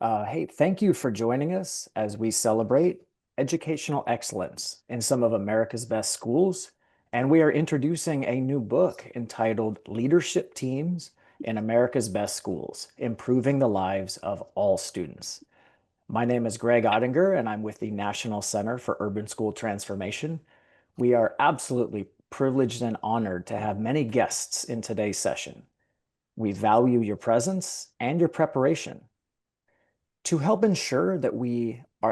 Hey, thank you for joining us as we celebrate educational excellence in some of America's best schools. And we are introducing a new book entitled Leadership Teams in America's Best Schools, Improving the Lives of All Students. My name is Greg Ottinger, and I'm with the National Center for Urban School Transformation. We are absolutely privileged and honored to have many guests in today's session. We value your presence and your preparation. To help ensure that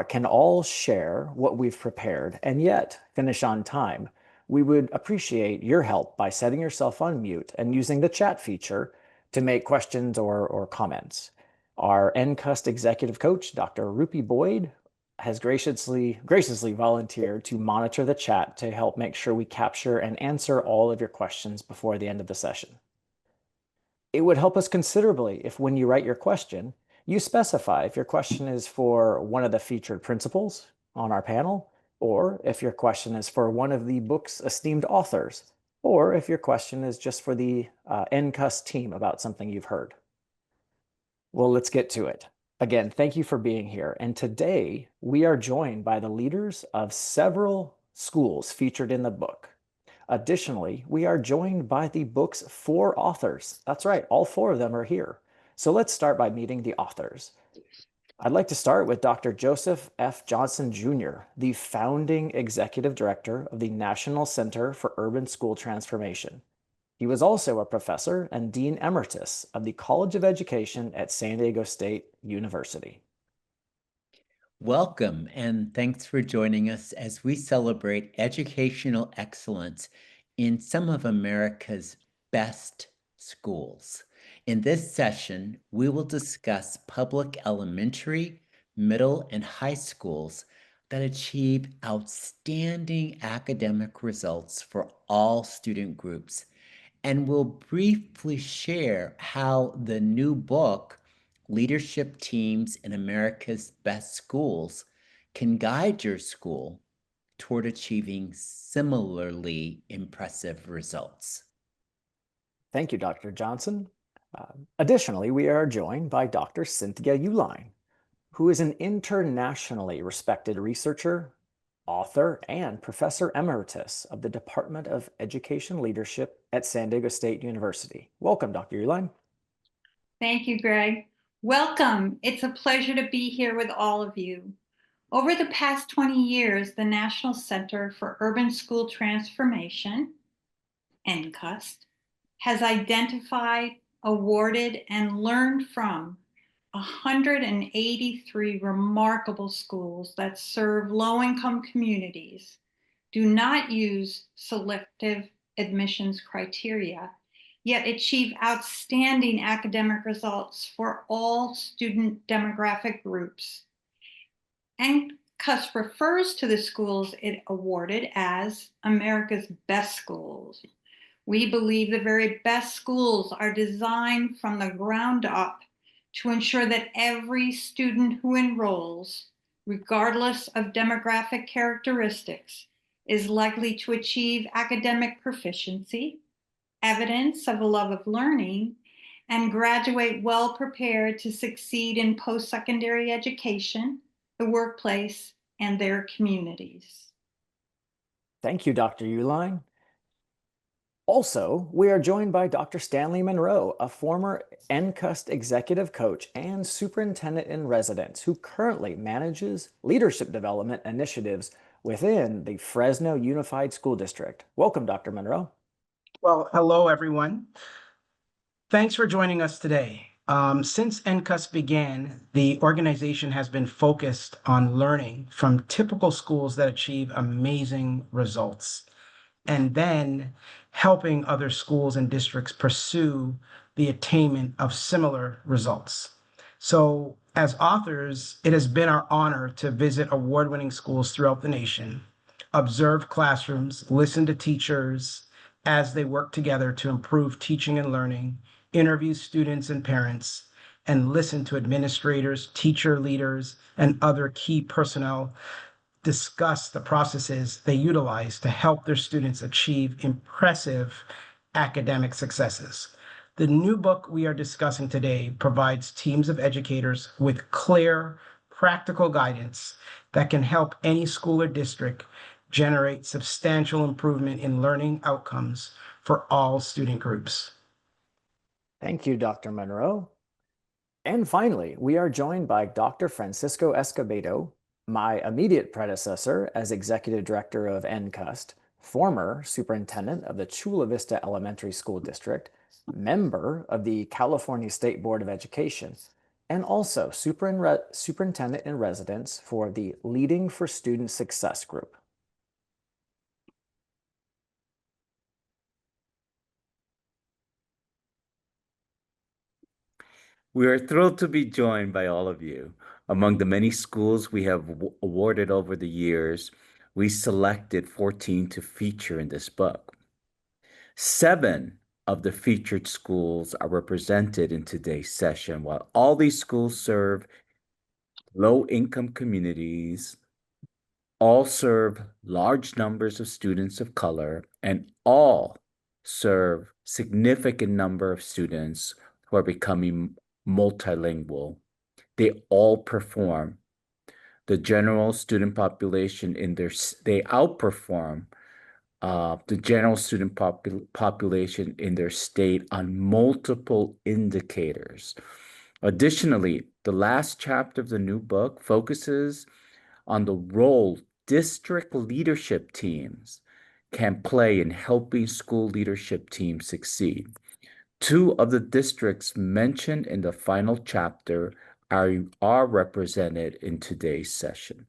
can all share what we've prepared and yet finish on time, we would appreciate your help by setting yourself on mute and using the chat feature to make questions or comments. Our NCUST executive coach, Dr. Rupi Boyd, has graciously volunteered to monitor the chat to help make sure we capture and answer all of your questions before the end of the session. It would help us considerably if when you write your question, you specify if your question is for one of the featured principals on our panel, or if your question is for one of the book's esteemed authors, or if your question is just for the NCUST team about something you've heard. Well, let's get to it. Again, thank you for being here. And today we are joined by the leaders of several schools featured in the book. Additionally, we are joined by the book's 4 authors. That's right, all 4 of them are here. So let's start by meeting the authors. I'd like to start with Dr. Joseph F. Johnson Jr., the founding executive director of the National Center for Urban School Transformation. He was also a professor and dean emeritus of the College of Education at San Diego State University. Welcome, and thanks for joining us as we celebrate educational excellence in some of America's best schools. In this session, we will discuss public elementary, middle, and high schools that achieve outstanding academic results for all student groups, and we'll briefly share how the new book, Leadership Teams in America's Best Schools, can guide your school toward achieving similarly impressive results. Thank you, Dr. Johnson. Additionally, we are joined by Dr. Cynthia Uline, who is an internationally respected researcher, author, and professor emeritus of the Department of Education Leadership at San Diego State University. Welcome, Dr. Uline. Thank you, Greg. Welcome. It's a pleasure to be here with all of you. Over the past 20 years, the National Center for Urban School Transformation, NCUST, has identified, awarded, and learned from 183 remarkable schools that serve low-income communities, do not use selective admissions criteria, yet achieve outstanding academic results for all student demographic groups. NCUST refers to the schools it awarded as America's best schools. We believe the very best schools are designed from the ground up to ensure that every student who enrolls, regardless of demographic characteristics, is likely to achieve academic proficiency, evidence of a love of learning, and graduate well prepared to succeed in post-secondary education, the workplace, and their communities. Thank you, Dr. Uline. Also, we are joined by Dr. Stanley Monroe, a former NCUST executive coach and superintendent in residence who currently manages leadership development initiatives within the Fresno Unified School District. Welcome, Dr. Monroe. Well, hello, everyone. Thanks for joining us today. Since NCUST began, the organization has been focused on learning from typical schools that achieve amazing results, and then helping other schools and districts pursue the attainment of similar results. So as authors, it has been our honor to visit award-winning schools throughout the nation, observe classrooms, listen to teachers as they work together to improve teaching and learning, interview students and parents, and listen to administrators, teacher leaders, and other key personnel discuss the processes they utilize to help their students achieve impressive academic successes. The new book we are discussing today provides teams of educators with clear, practical guidance that can help any school or district generate substantial improvement in learning outcomes for all student groups. Thank you, Dr. Monroe. And finally, we are joined by Dr. Francisco Escobedo, my immediate predecessor as Executive Director of NCUST, former Superintendent of the Chula Vista Elementary School District, member of the California State Board of Education, and also Superintendent in Residence for the Leading for Student Success Group. We are thrilled to be joined by all of you. Among the many schools we have awarded over the years, we selected 14 to feature in this book. 7 of the featured schools are represented in today's session. While all these schools serve low-income communities, all serve large numbers of students of color, and all serve significant number of students who are becoming multilingual. They all perform the general student population they outperform the general student population in their state on multiple indicators. Additionally, the last chapter of the new book focuses on the role district leadership teams can play in helping school leadership teams succeed. 2 of the districts mentioned in the final chapter are represented in today's session.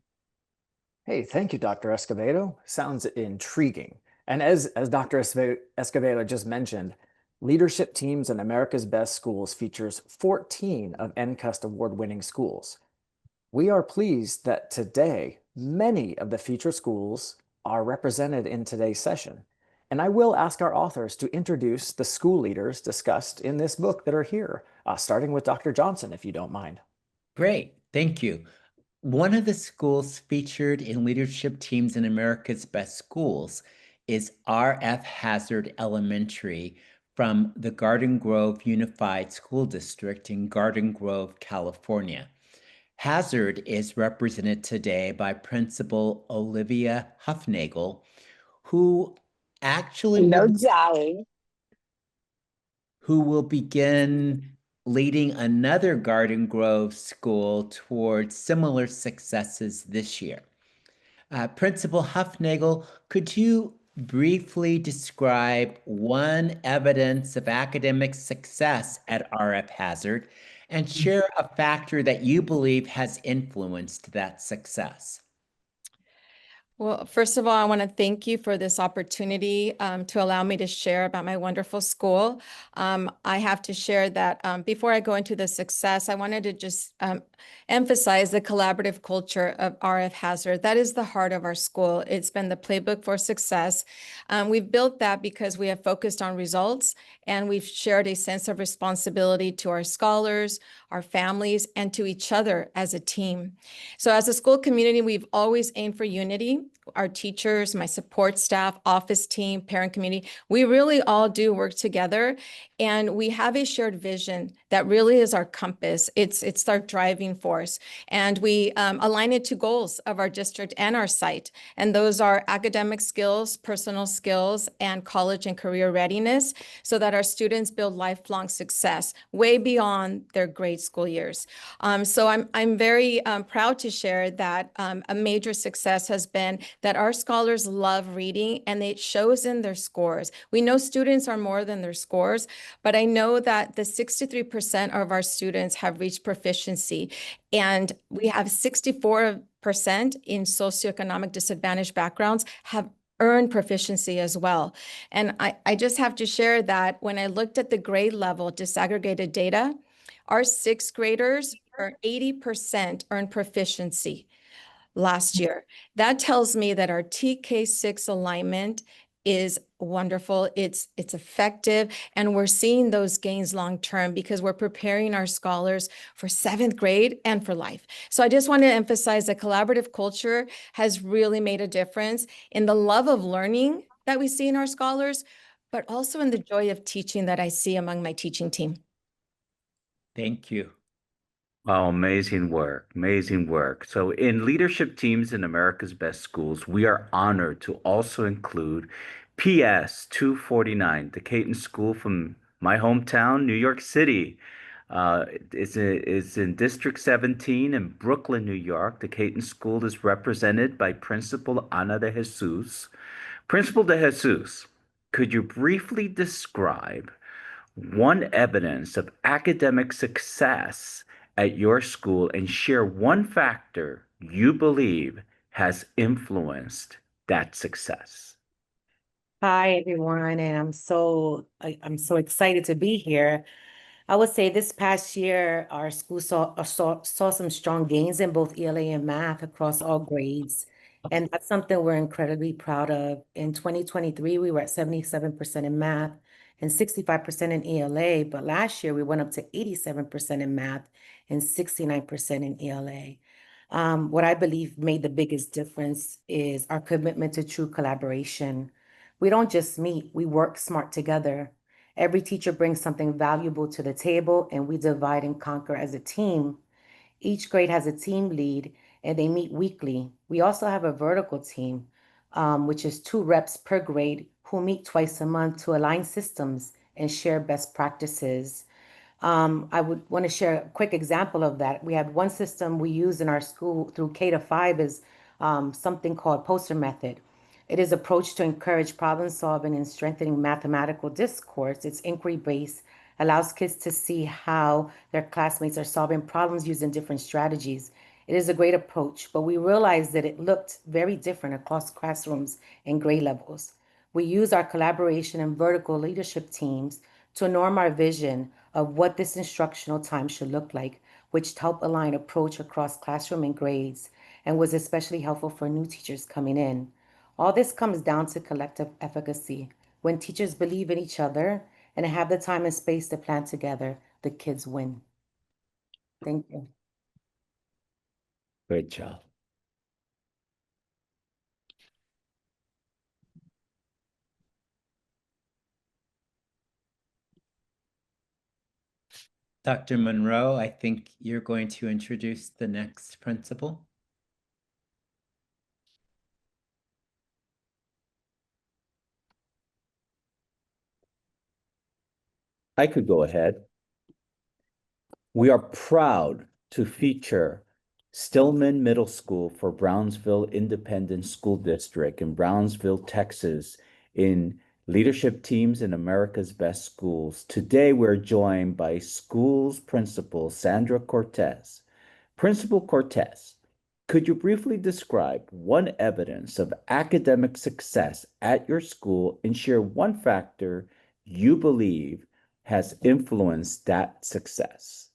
Hey, thank you, Dr. Escobedo. Sounds intriguing. And as Dr. Escobedo just mentioned, Leadership Teams in America's Best Schools features 14 of NCUST award-winning schools. We are pleased that today, many of the featured schools are represented in today's session. And I will ask our authors to introduce the school leaders discussed in this book that are here, starting with Dr. Johnson, if you don't mind. Great, thank you. One of the schools featured in Leadership Teams in America's Best Schools is R.F. Hazard Elementary from the Garden Grove Unified School District in Garden Grove, California. Hazard is represented today by Principal Olivia Huffnagel, who actually will begin leading another Garden Grove school towards similar successes this year. Principal Huffnagel, could you briefly describe one evidence of academic success at RF Hazard and share a factor that you believe has influenced that success? Well, first of all, I want to thank you for this opportunity to allow me to share about my wonderful school. I have to share that before I go into the success, I wanted to just emphasize the collaborative culture of RF Hazard. That is the heart of our school. It's been the playbook for success. We've built that because we have focused on results, and we've shared a sense of responsibility to our scholars, our families, and to each other as a team. So as a school community, we've always aimed for unity. Our teachers, my support staff, office team, parent community, we really all do work together, and we have a shared vision that really is our compass. It's our driving force, and we align it to goals of our district and our site, and those are academic skills, personal skills, and college and career readiness, so that our students build lifelong success way beyond their grade school years. So I'm very proud to share that a major success has been that our scholars love reading, and it shows in their scores. We know students are more than their scores, but I know that the 63% of our students have reached proficiency, and we have 64% in socioeconomic disadvantaged backgrounds have earned proficiency as well. And I just have to share that when I looked at the grade level disaggregated data, our 6th graders are 80% earned proficiency last year. That tells me that our TK6 alignment is wonderful. It's effective, and we're seeing those gains long term because we're preparing our scholars for 7th grade and for life. So I just want to emphasize that collaborative culture has really made a difference in the love of learning that we see in our scholars, but also in the joy of teaching that I see among my teaching team. Thank you. Oh, amazing work. Amazing work. So, in leadership teams in America's Best Schools, we are honored to also include PS 249, the Caton School from my hometown, New York City. It's in District 17 in Brooklyn, New York. The Caton School is represented by Principal Ana de Jesus. Principal de Jesus, could you briefly describe one evidence of academic success at your school and share one factor you believe has influenced that success? Hi everyone, and I'm so excited to be here. I would say this past year, our school saw some strong gains in both ELA and math across all grades, and that's something we're incredibly proud of. In 2023, we were at 77% in math and 65% in ELA, but last year we went up to 87% in math and 69% in ELA. What I believe made the biggest difference is our commitment to true collaboration. We don't just meet, we work smart together. Every teacher brings something valuable to the table, and we divide and conquer as a team. Each grade has a team lead, and they meet weekly. We also have a vertical team, which is 2 reps per grade who meet twice a month to align systems and share best practices. I would want to share a quick example of that. We have one system we use in our school through K-5 is something called poster method. It is approach to encourage problem solving and strengthening mathematical discourse. It's inquiry based, allows kids to see how their classmates are solving problems using different strategies. It is a great approach, but we realized that it looked very different across classrooms and grade levels. We use our collaboration and vertical leadership teams to norm our vision of what this instructional time should look like, which helped align approach across classroom and grades and was especially helpful for new teachers coming in. All this comes down to collective efficacy. When teachers believe in each other and have the time and space to plan together, the kids win. Thank you. Great job. Dr. Monroe, I think you're going to introduce the next principal. I could go ahead. We are proud to feature Stillman Middle School for Brownsville Independent School District in Brownsville, Texas, in Leadership Teams in America's Best Schools. Today, we're joined by school's principal, Sandra Cortez. Principal Cortez, could you briefly describe one evidence of academic success at your school and share one factor you believe has influenced that success?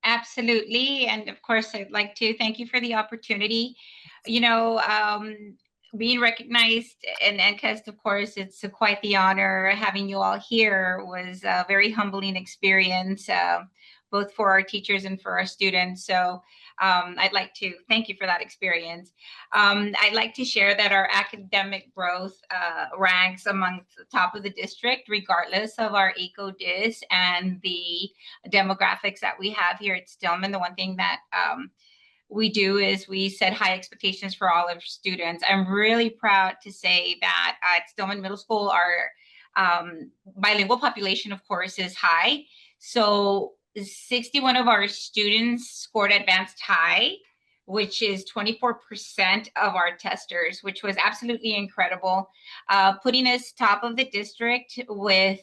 Absolutely. And of course, I'd like to thank you for the opportunity. Being recognized in NCUST, of course, it's quite the honor. Having you all here was a very humbling experience, both for our teachers and for our students. So I'd like to thank you for that experience. I'd like to share that our academic growth ranks among the top of the district, regardless of our ECO-DIS and the demographics that we have here at Stillman. The one thing that we do is we set high expectations for all of our students. I'm really proud to say that at Stillman Middle School, our bilingual population, of course, is high. So 61 of our students scored advanced high, which is 24% of our testers, which was absolutely incredible, putting us top of the district with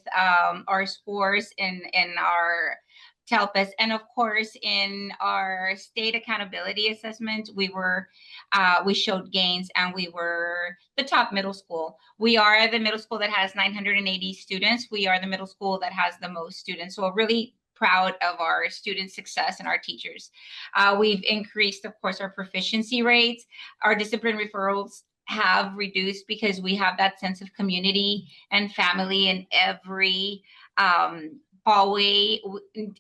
our scores in our TELPUS. And of course, in our state accountability assessment, we showed gains and we were the top middle school. We are the middle school that has 980 students. We are the middle school that has the most students. So we're really proud of our student success and our teachers. We've increased, of course, our proficiency rates. Our discipline referrals have reduced because we have that sense of community and family in every hallway.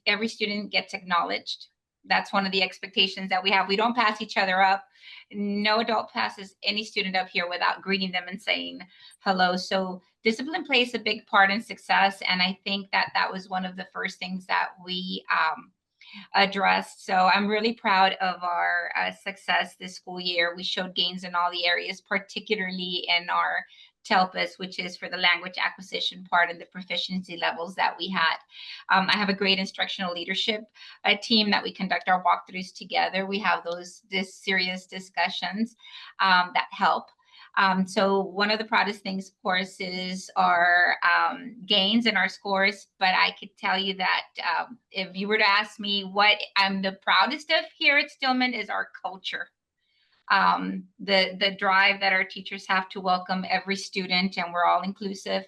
Every student gets acknowledged. That's one of the expectations that we have. We don't pass each other up. No adult passes any student up here without greeting them and saying hello. So discipline plays a big part in success. And I think that that was one of the first things that we addressed. So I'm really proud of our success this school year. We showed gains in all the areas, particularly in our TELPUS, which is for the language acquisition part and the proficiency levels that we had. I have a great instructional leadership team that we conduct our walkthroughs together. We have this serious discussions that help. So one of the proudest things, of course, is our gains in our scores. But I could tell you that if you were to ask me what I'm the proudest of here at Stillman is our culture. The drive that our teachers have to welcome every student, and we're all inclusive.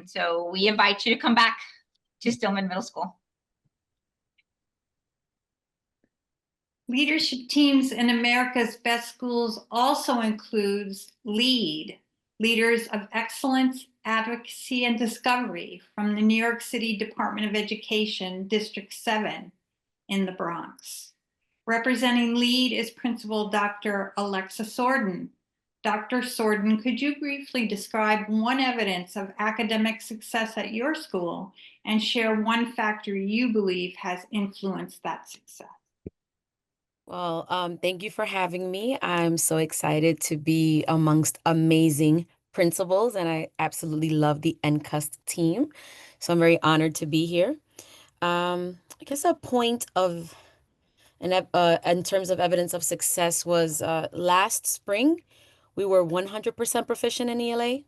So we invite you to come back to Stillman Middle School. Leadership teams in America's Best Schools also includes LEAD, Leaders of Excellence, Advocacy, and Discovery from the New York City Department of Education, District 7 in the Bronx. Representing LEAD is Principal Dr. Alexa Sorden. Dr. Sorden, could you briefly describe one evidence of academic success at your school and share one factor you believe has influenced that success? Well, thank you for having me. I'm so excited to be amongst amazing principals, and I absolutely love the NCUST team. So I'm very honored to be here. I guess a point of, in terms of evidence of success was last spring, we were 100% proficient in ELA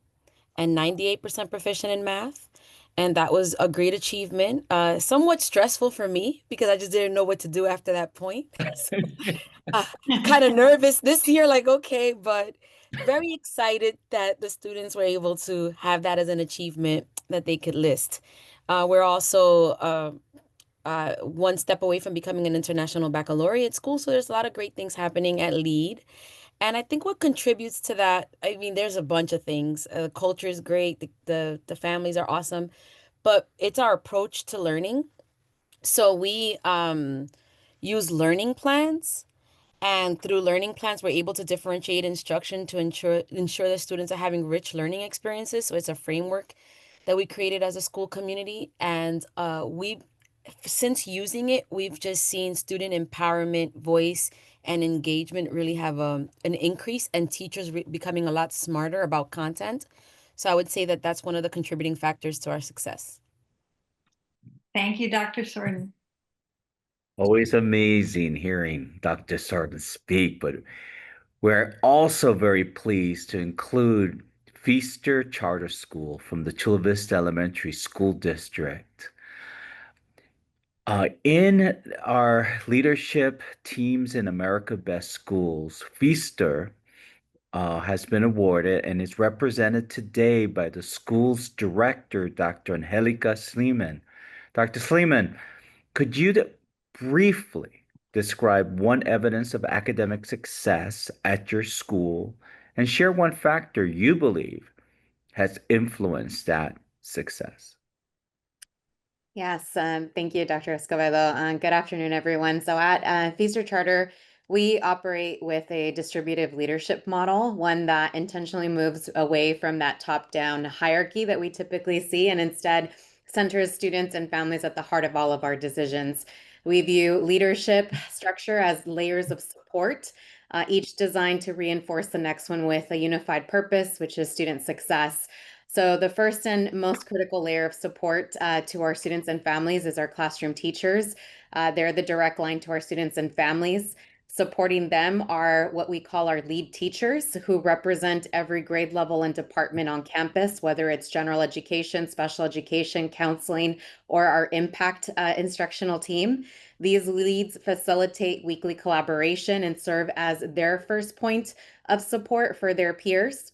and 98% proficient in math. And that was a great achievement. Somewhat stressful for me because I just didn't know what to do after that point. So kind of nervous this year, like, okay, but very excited that the students were able to have that as an achievement that they could list. We're also one step away from becoming an international baccalaureate school. So there's a lot of great things happening at LEAD. And I think what contributes to that, I mean, there's a bunch of things. Culture is great. The families are awesome, but it's our approach to learning. So we use learning plans, and through learning plans, we're able to differentiate instruction to ensure that students are having rich learning experiences. So it's a framework that we created as a school community, and since using it, we've just seen student empowerment, voice, and engagement really have an increase, and teachers becoming a lot smarter about content. So I would say that that's one of the contributing factors to our success. Thank you, Dr. Sorden. Always amazing hearing Dr. Sorden speak, but we're also very pleased to include Feaster Charter School from the Chula Vista Elementary School District. In our leadership teams in America Best Schools, Feaster has been awarded and is represented today by the school's director, Dr. Angelica Sleeman. Dr. Sleeman, could you briefly describe one evidence of academic success at your school and share one factor you believe has influenced that success? Yes, thank you, Dr. Escobedo. Good afternoon, everyone. So at Feaster Charter, we operate with a distributive leadership model, one that intentionally moves away from that top-down hierarchy that we typically see and instead centers students and families at the heart of all of our decisions. We view leadership structure as layers of support, each designed to reinforce the next one with a unified purpose, which is student success. So the first and most critical layer of support to our students and families is our classroom teachers. They're the direct line to our students and families. Supporting them are what we call our lead teachers, who represent every grade level and department on campus, whether it's general education, special education, counseling, or our impact instructional team. These leads facilitate weekly collaboration and serve as their first point of support for their peers.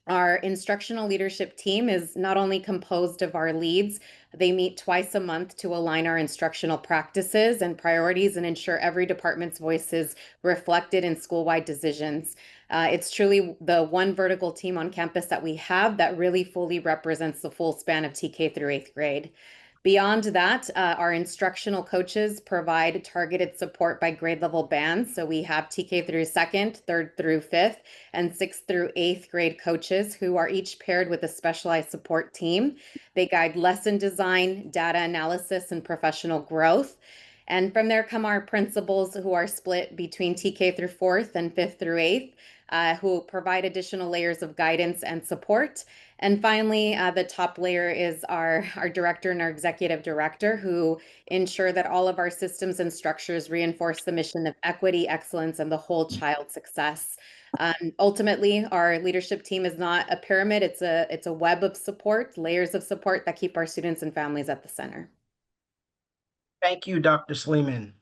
Our instructional leadership team is not only composed of our leads, they meet twice a month to align our instructional practices and priorities and ensure every department's voice is reflected in school-wide decisions. It's truly the one vertical team on campus that we have that really fully represents the full span of TK through 8th grade. Beyond that, our instructional coaches provide targeted support by grade level bands. So we have TK through second, third through fifth, and sixth through eighth grade coaches who are each paired with a specialized support team. They guide lesson design, data analysis, and professional growth. And from there come our principals who are split between TK through fourth and fifth through eighth, who provide additional layers of guidance and support. And finally, the top layer is our director and our executive director, who ensure that all of our systems and structures reinforce the mission of equity, excellence, and the whole child success. Ultimately, our leadership team is not a pyramid. It's a web of support, layers of support that keep our students and families at the center. Thank you, Dr. Sleeman.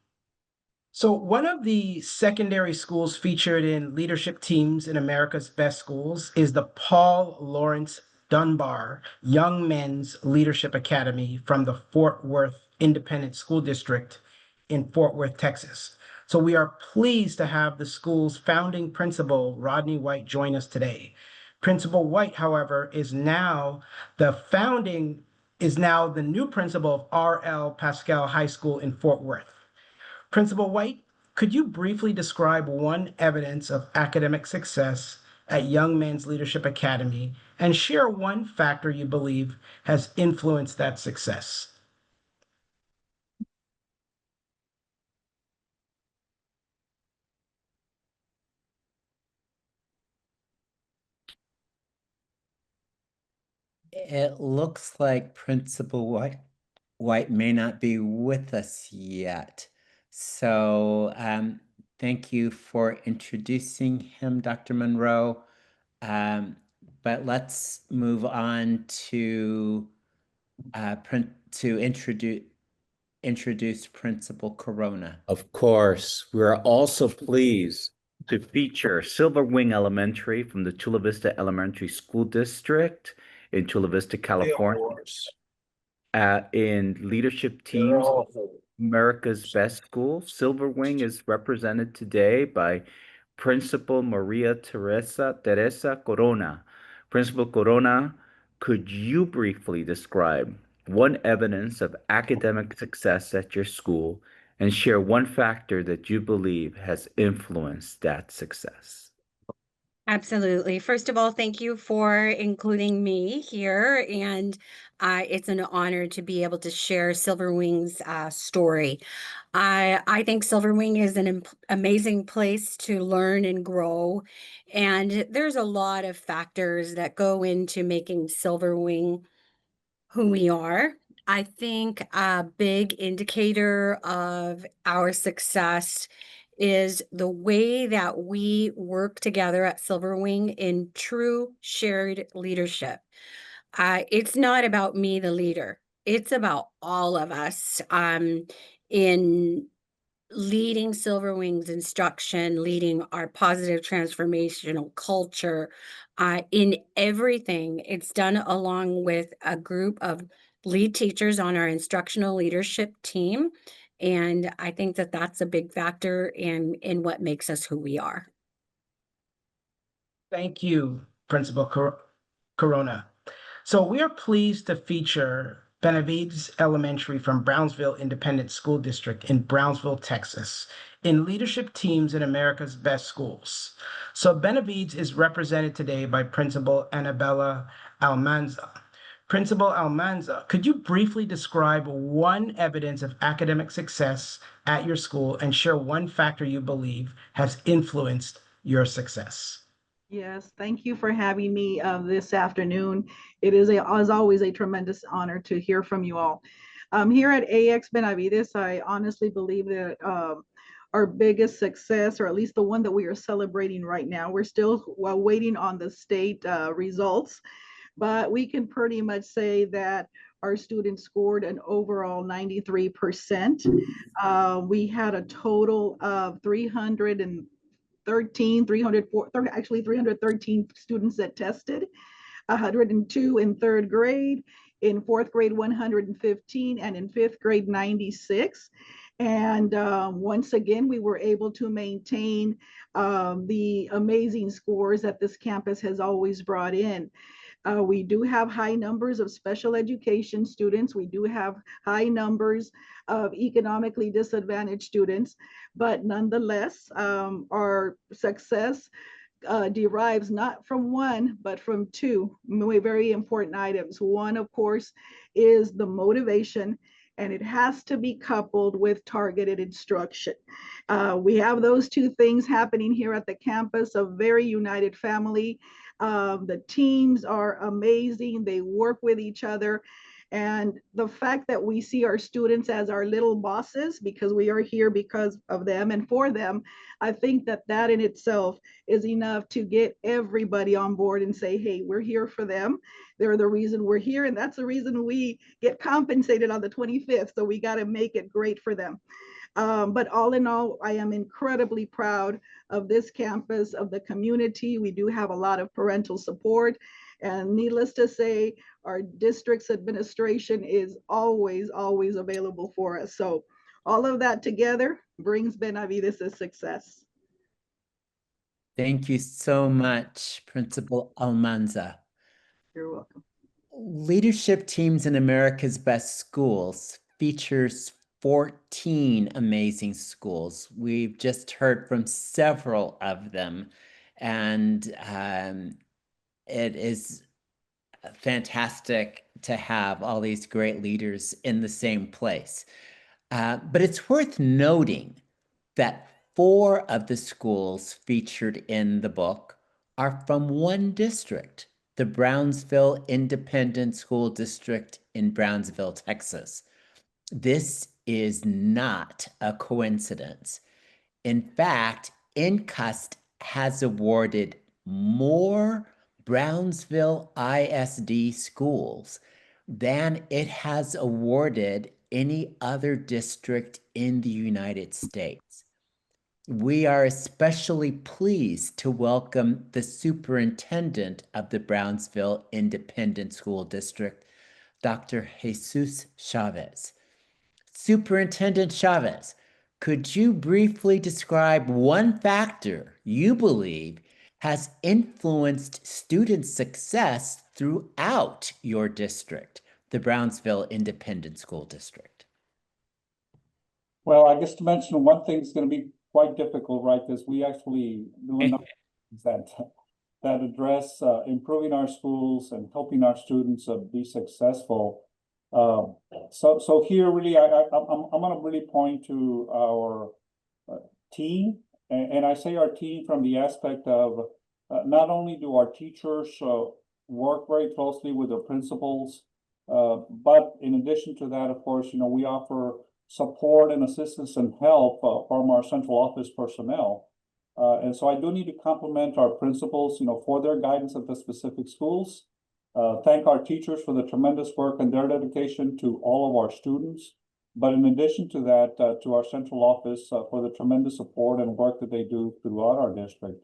So one of the secondary schools featured in leadership teams in America's Best Schools is the Paul Lawrence Dunbar Young Men's Leadership Academy from the Fort Worth Independent School District in Fort Worth, Texas. So we are pleased to have the school's founding principal, Rodney White, join us today. Principal White, however, is now the new principal of R.L. Pascal High School in Fort Worth. Principal White, could you briefly describe one evidence of academic success at Young Men's Leadership Academy and share one factor you believe has influenced that success? It looks like Principal White may not be with us yet. So thank you for introducing him, Dr. Monroe. But let's move on to introduce Principal Corona. Of course, we are also pleased to feature Silver Wing Elementary from the Chula Vista Elementary School District in Chula Vista, California. In leadership teams, America's Best School, Silver Wing is represented today by Principal Maria Teresa Corona. Principal Corona, could you briefly describe one evidence of academic success at your school and share one factor that you believe has influenced that success? Absolutely. First of all, thank you for including me here. And it's an honor to be able to share Silverwing's story. I think Silverwing is an amazing place to learn and grow. And there's a lot of factors that go into making Silverwing who we are. I think a big indicator of our success is the way that we work together at Silverwing in true shared leadership. It's not about me, the leader. It's about all of us in leading Silverwing's instruction, leading our positive transformational culture in everything. It's done along with a group of lead teachers on our instructional leadership team. And I think that that's a big factor in what makes us who we are. Thank you, Principal Corona. So we are pleased to feature Benavides Elementary from Brownsville Independent School District in Brownsville, Texas, in leadership teams in America's Best Schools. So Benavides is represented today by Principal Annabella Almanza. Principal Almanza, could you briefly describe one evidence of academic success at your school and share one factor you believe has influenced your success? Yes, thank you for having me this afternoon. It is, as always, a tremendous honor to hear from you all. Here at AX Benavides, I honestly believe that our biggest success, or at least the one that we are celebrating right now, we're still waiting on the state results, but we can pretty much say that our students scored an overall 93%. We had a total of 313 students that tested, 102 in third grade, in fourth grade 115, and in fifth grade 96. And once again, we were able to maintain the amazing scores that this campus has always brought in. We do have high numbers of special education students. We do have high numbers of economically disadvantaged students, but nonetheless, our success derives not from one, but from two very important items. One, of course, is the motivation, and it has to be coupled with targeted instruction. We have those two things happening here at the campus, a very united family. The teams are amazing. They work with each other. And the fact that we see our students as our little bosses because we are here because of them and for them, I think that that in itself is enough to get everybody on board and say, hey, we're here for them. They're the reason we're here. And that's the reason we get compensated on the 25th. So we got to make it great for them. But all in all, I am incredibly proud of this campus, of the community. We do have a lot of parental support. And needless to say, our district's administration is always, always available for us. So all of that together brings Benavides' success. Thank you so much, Principal Almanza. You're welcome. Leadership Teams in America's Best Schools features 14 amazing schools. We've just heard from several of them, and it is fantastic to have all these great leaders in the same place. But it's worth noting that 4 of the schools featured in the book are from one district, the Brownsville Independent School District in Brownsville, Texas. This is not a coincidence. In fact, NCUST has awarded more Brownsville ISD schools than it has awarded any other district in the United States. We are especially pleased to welcome the superintendent of the Brownsville Independent School District, Dr. Jesus Chavez. Superintendent Chavez, could you briefly describe one factor you believe has influenced student success throughout your district, the Brownsville Independent School District? Well, I guess to mention one thing is going to be quite difficult, right? Because we actually do a number of things that address improving our schools and helping our students be successful. So here really, I'm going to really point to our team, and I say our team from the aspect of not only do our teachers work very closely with the principals, but in addition to that, of course, we offer support and assistance and help from our central office personnel. And so I do need to compliment our principals, for their guidance at the specific schools. Thank our teachers for the tremendous work and their dedication to all of our students. But in addition to that, to our central office for the tremendous support and work that they do throughout our district.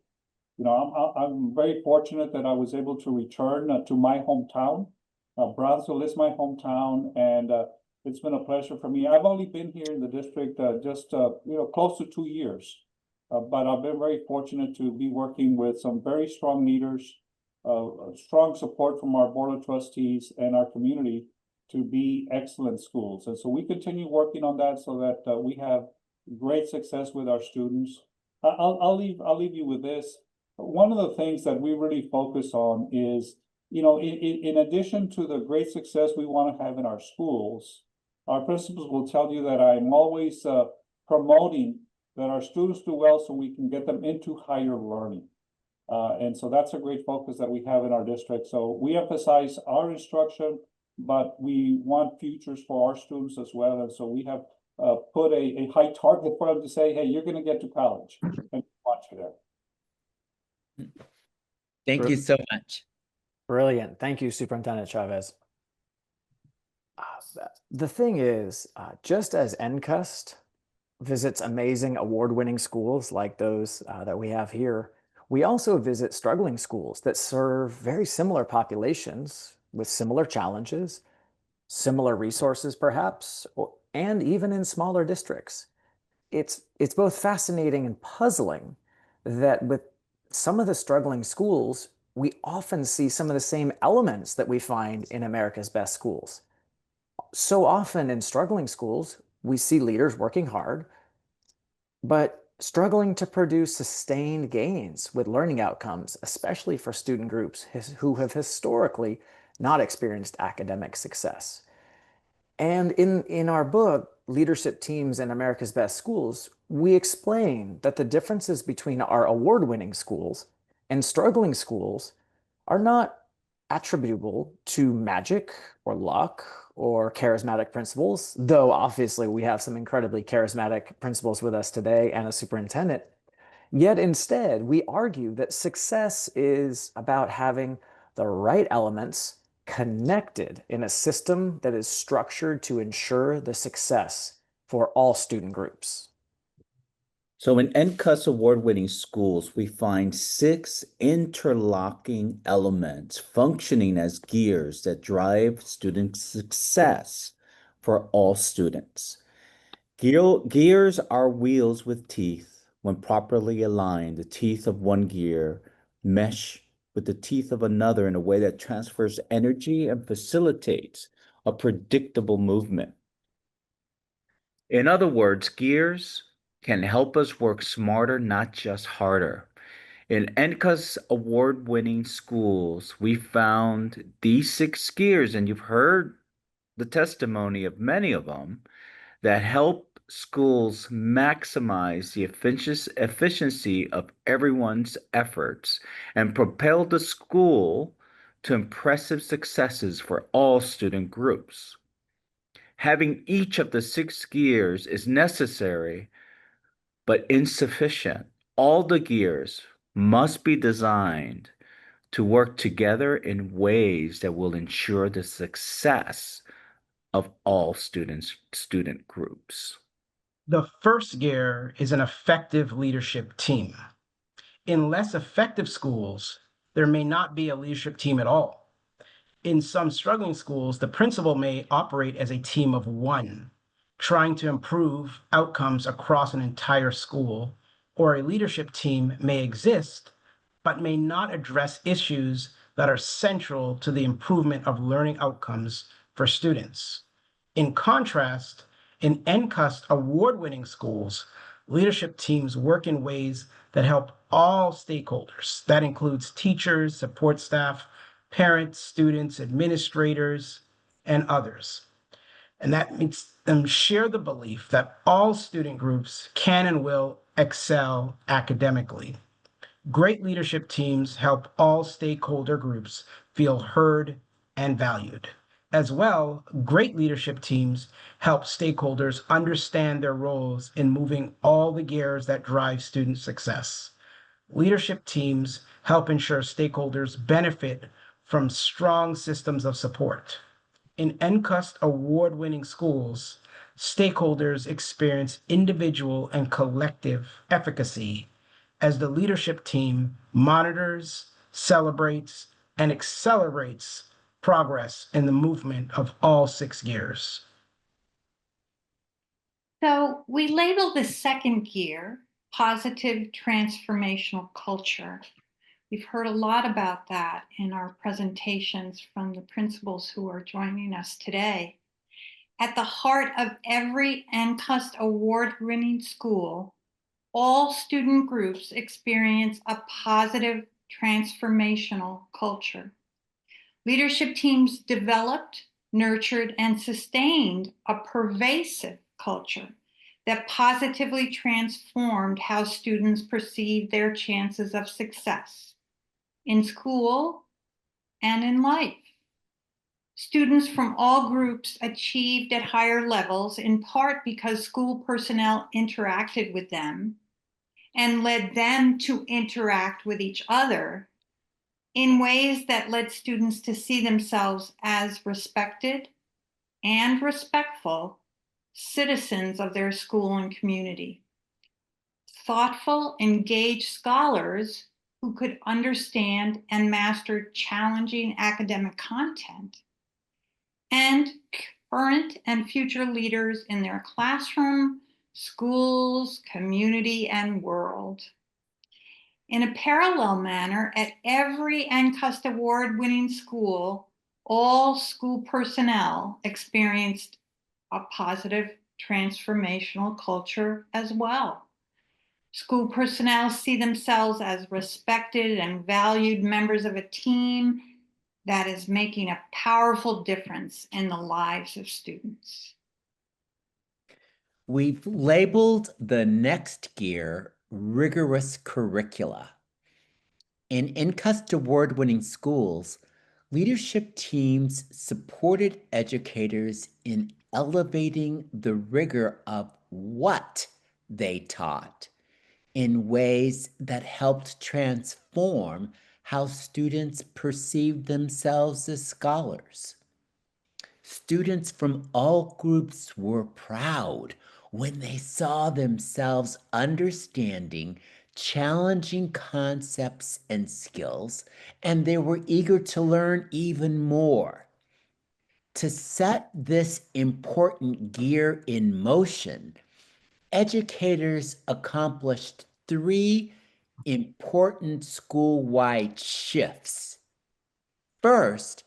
I'm very fortunate that I was able to return to my hometown. Brownsville is my hometown, and it's been a pleasure for me. I've only been here in the district just close to 2 years, but I've been very fortunate to be working with some very strong leaders, strong support from our board of trustees and our community to be excellent schools. And so we continue working on that so that we have great success with our students. I'll leave you with this. One of the things that we really focus on is, in addition to the great success we want to have in our schools, our principals will tell you that I'm always promoting that our students do well so we can get them into higher learning. And so that's a great focus that we have in our district. So we emphasize our instruction, but we want futures for our students as well. And so we have put a high target for them to say, hey, you're going to get to college and we want you there. Thank you so much. Brilliant. Thank you, Superintendent Chavez. The thing is, just as NCUST visits amazing award-winning schools like those that we have here, we also visit struggling schools that serve very similar populations with similar challenges, similar resources perhaps, and even in smaller districts. It's both fascinating and puzzling that with some of the struggling schools, we often see some of the same elements that we find in America's Best Schools. So often in struggling schools, we see leaders working hard, but struggling to produce sustained gains with learning outcomes, especially for student groups who have historically not experienced academic success. And in our book, Leadership Teams in America's Best Schools, we explain that the differences between our award-winning schools and struggling schools are not attributable to magic or luck or charismatic principals, though obviously we have some incredibly charismatic principals with us today and a superintendent. Yet instead, we argue that success is about having the right elements connected in a system that is structured to ensure the success for all student groups. So in NCUST award-winning schools, we find 6 interlocking elements functioning as gears that drive student success for all students. Gears are wheels with teeth. When properly aligned, the teeth of one gear mesh with the teeth of another in a way that transfers energy and facilitates a predictable movement. In other words, gears can help us work smarter, not just harder. In NCUST award-winning schools, we found these 6 gears, and you've heard the testimony of many of them, that help schools maximize the efficiency of everyone's efforts and propel the school to impressive successes for all student groups. Having each of the 6 gears is necessary, but insufficient. All the gears must be designed to work together in ways that will ensure the success of all student groups. The first gear is an effective leadership team. In less effective schools, there may not be a leadership team at all. In some struggling schools, the principal may operate as a team of one, trying to improve outcomes across an entire school, or a leadership team may exist, but may not address issues that are central to the improvement of learning outcomes for students. In contrast, in NCUST award-winning schools, leadership teams work in ways that help all stakeholders. That includes teachers, support staff, parents, students, administrators, and others. And that makes them share the belief that all student groups can and will excel academically. Great leadership teams help all stakeholder groups feel heard and valued. As well, great leadership teams help stakeholders understand their roles in moving all the gears that drive student success. Leadership teams help ensure stakeholders benefit from strong systems of support. In NCUST award-winning schools, stakeholders experience individual and collective efficacy as the leadership team monitors, celebrates, and accelerates progress in the movement of all 6 gears. So we label the second gear positive transformational culture. We've heard a lot about that in our presentations from the principals who are joining us today. At the heart of every NCUST award-winning school, all student groups experience a positive transformational culture. Leadership teams developed, nurtured, and sustained a pervasive culture that positively transformed how students perceive their chances of success in school and in life. Students from all groups achieved at higher levels, in part because school personnel interacted with them and led them to interact with each other in ways that led students to see themselves as respected and respectful citizens of their school and community. Thoughtful, engaged scholars who could understand and master challenging academic content, and current and future leaders in their classroom, schools, community, and world. In a parallel manner, at every NCUST award-winning school, all school personnel experienced a positive transformational culture as well. School personnel see themselves as respected and valued members of a team that is making a powerful difference in the lives of students. We've labeled the next gear rigorous curricula. In NCUST award-winning schools, leadership teams supported educators in elevating the rigor of what they taught in ways that helped transform how students perceived themselves as scholars. Students from all groups were proud when they saw themselves understanding challenging concepts and skills, and they were eager to learn even more. To set this important gear in motion, educators accomplished 3 important school-wide shifts. First,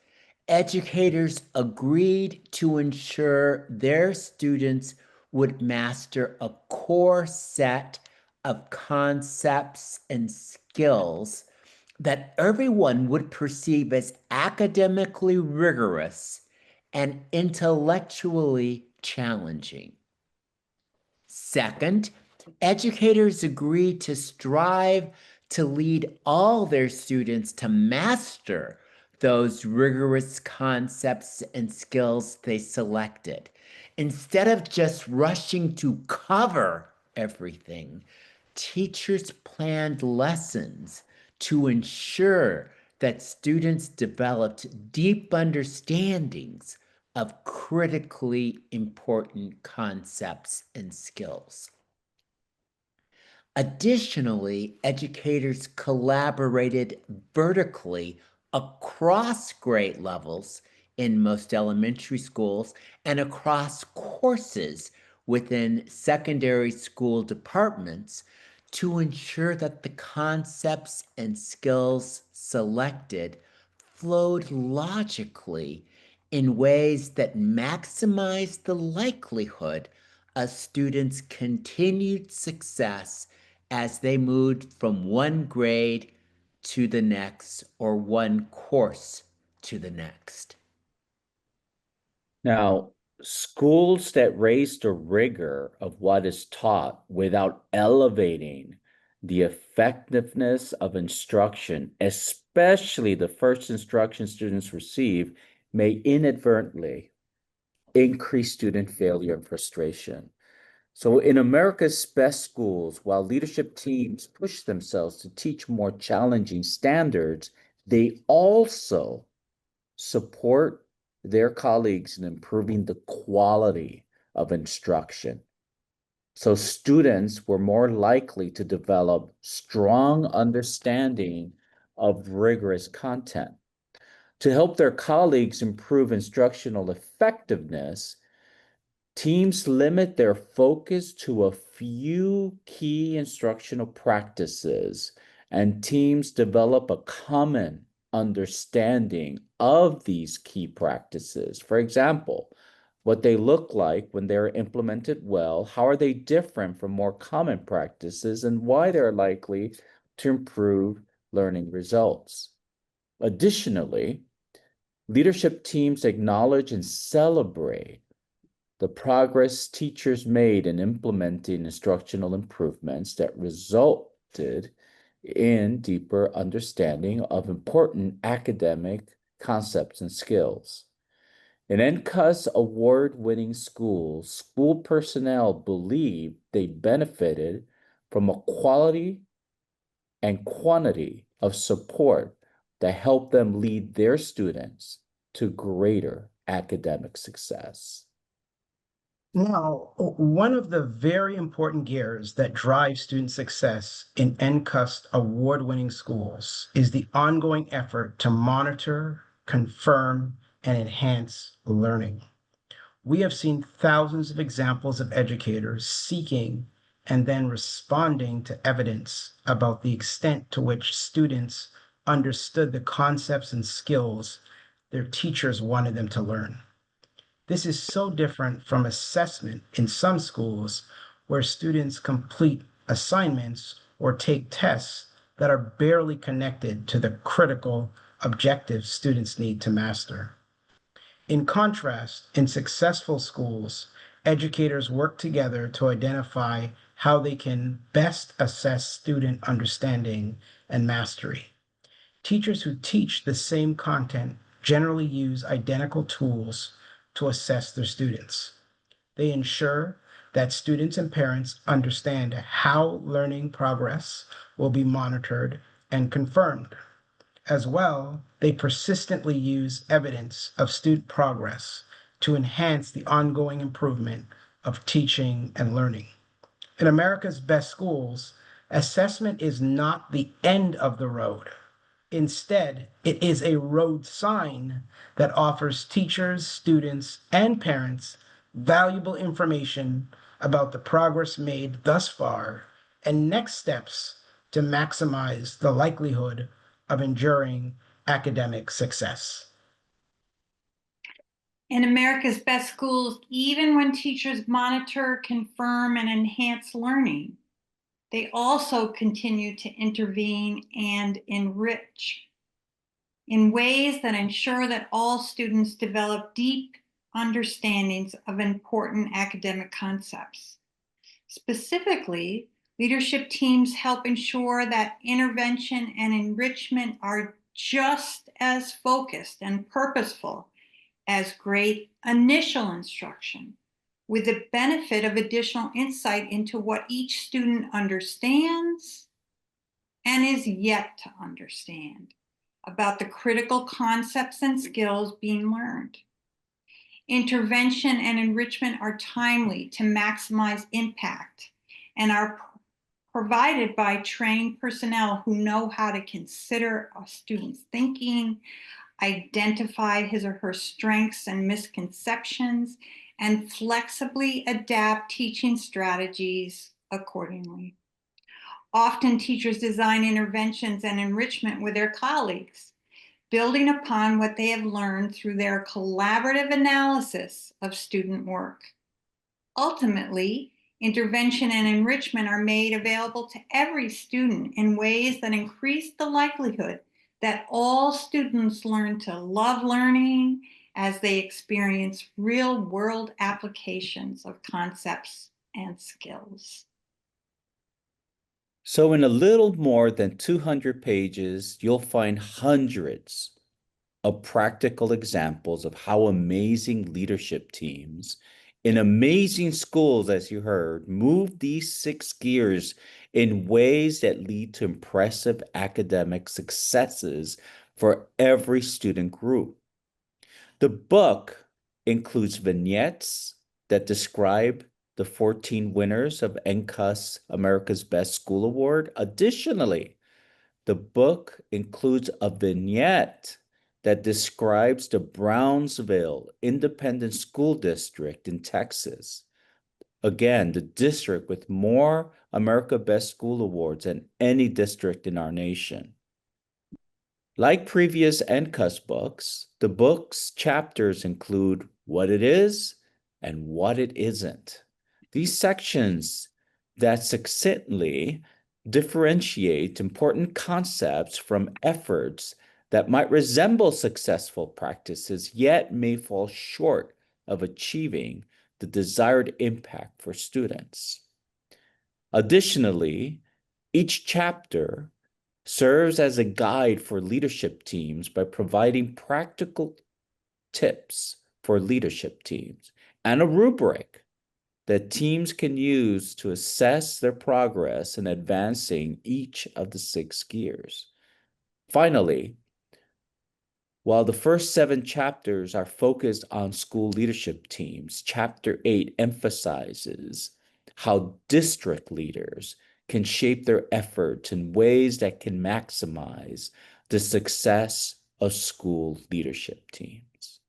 educators agreed to ensure their students would master a core set of concepts and skills that everyone would perceive as academically rigorous and intellectually challenging. Second, educators agreed to strive to lead all their students to master those rigorous concepts and skills they selected. Instead of just rushing to cover everything, teachers planned lessons to ensure that students developed deep understandings of critically important concepts and skills. Additionally, educators collaborated vertically across grade levels in most elementary schools and across courses within secondary school departments to ensure that the concepts and skills selected flowed logically in ways that maximize the likelihood of students' continued success as they moved from one grade to the next or one course to the next. Now, schools that raise the rigor of what is taught without elevating the effectiveness of instruction, especially the first instruction students receive, may inadvertently increase student failure and frustration. So in America's best schools, while leadership teams push themselves to teach more challenging standards, they also support their colleagues in improving the quality of instruction. So students were more likely to develop strong understanding of rigorous content. To help their colleagues improve instructional effectiveness, teams limit their focus to a few key instructional practices, and teams develop a common understanding of these key practices. For example, what they look like when they're implemented well, how are they different from more common practices, and why they're likely to improve learning results. Additionally, leadership teams acknowledge and celebrate the progress teachers made in implementing instructional improvements that resulted in deeper understanding of important academic concepts and skills. In NCUST award-winning schools, school personnel believed they benefited from a quality and quantity of support that helped them lead their students to greater academic success. Now, one of the very important gears that drives student success in NCUST award-winning schools is the ongoing effort to monitor, confirm, and enhance learning. We have seen thousands of examples of educators seeking and then responding to evidence about the extent to which students understood the concepts and skills their teachers wanted them to learn. This is so different from assessment in some schools where students complete assignments or take tests that are barely connected to the critical objectives students need to master. In contrast, in successful schools, educators work together to identify how they can best assess student understanding and mastery. Teachers who teach the same content generally use identical tools to assess their students. They ensure that students and parents understand how learning progress will be monitored and confirmed. As well, they persistently use evidence of student progress to enhance the ongoing improvement of teaching and learning. In America's best schools, assessment is not the end of the road. Instead, it is a road sign that offers teachers, students, and parents valuable information about the progress made thus far and next steps to maximize the likelihood of enduring academic success. In America's best schools, even when teachers monitor, confirm, and enhance learning, they also continue to intervene and enrich in ways that ensure that all students develop deep understandings of important academic concepts. Specifically, leadership teams help ensure that intervention and enrichment are just as focused and purposeful as great initial instruction, with the benefit of additional insight into what each student understands and is yet to understand about the critical concepts and skills being learned. Intervention and enrichment are timely to maximize impact and are provided by trained personnel who know how to consider a student's thinking, identify his or her strengths and misconceptions, and flexibly adapt teaching strategies accordingly. Often teachers design interventions and enrichment with their colleagues, building upon what they have learned through their collaborative analysis of student work. Ultimately, intervention and enrichment are made available to every student in ways that increase the likelihood that all students learn to love learning as they experience real-world applications of concepts and skills. So in a little more than 200 pages, you'll find hundreds of practical examples of how amazing leadership teams in amazing schools, as you heard, move these 6 gears in ways that lead to impressive academic successes for every student group. The book includes vignettes that describe the 14 winners of NCUST America's Best School Award. Additionally, the book includes a vignette that describes the Brownsville Independent School District in Texas. Again, the district with more America Best School Awards than any district in our nation. Like previous NCUST books, the book's chapters include what it is and what it isn't. These sections that succinctly differentiate important concepts from efforts that might resemble successful practices, yet may fall short of achieving the desired impact for students. Additionally, each chapter serves as a guide for leadership teams by providing practical tips for leadership teams and a rubric that teams can use to assess their progress in advancing each of the 6 gears. Finally, while the first 7 chapters are focused on school leadership teams, Chapter 8 emphasizes how district leaders can shape their efforts in ways that can maximize the success of school leadership teams.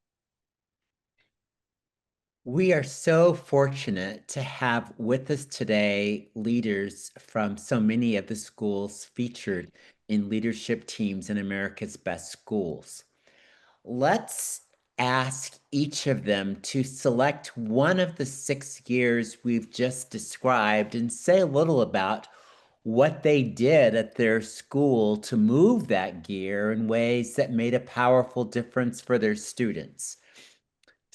We are so fortunate to have with us today leaders from so many of the schools featured in leadership teams in America's Best Schools. Let's ask each of them to select one of the 6 gears we've just described and say a little about what they did at their school to move that gear in ways that made a powerful difference for their students.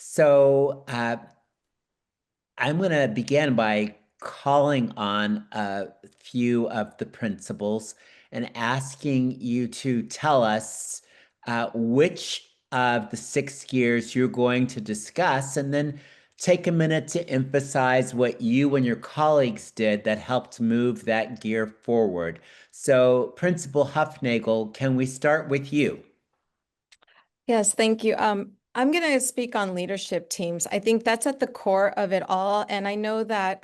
So I'm going to begin by calling on a few of the principals and asking you to tell us which of the 6 gears you're going to discuss, and then take a minute to emphasize what you and your colleagues did that helped move that gear forward. So, Principal Huffnagel, can we start with you? Yes, thank you. I'm going to speak on leadership teams. I think that's at the core of it all. And I know that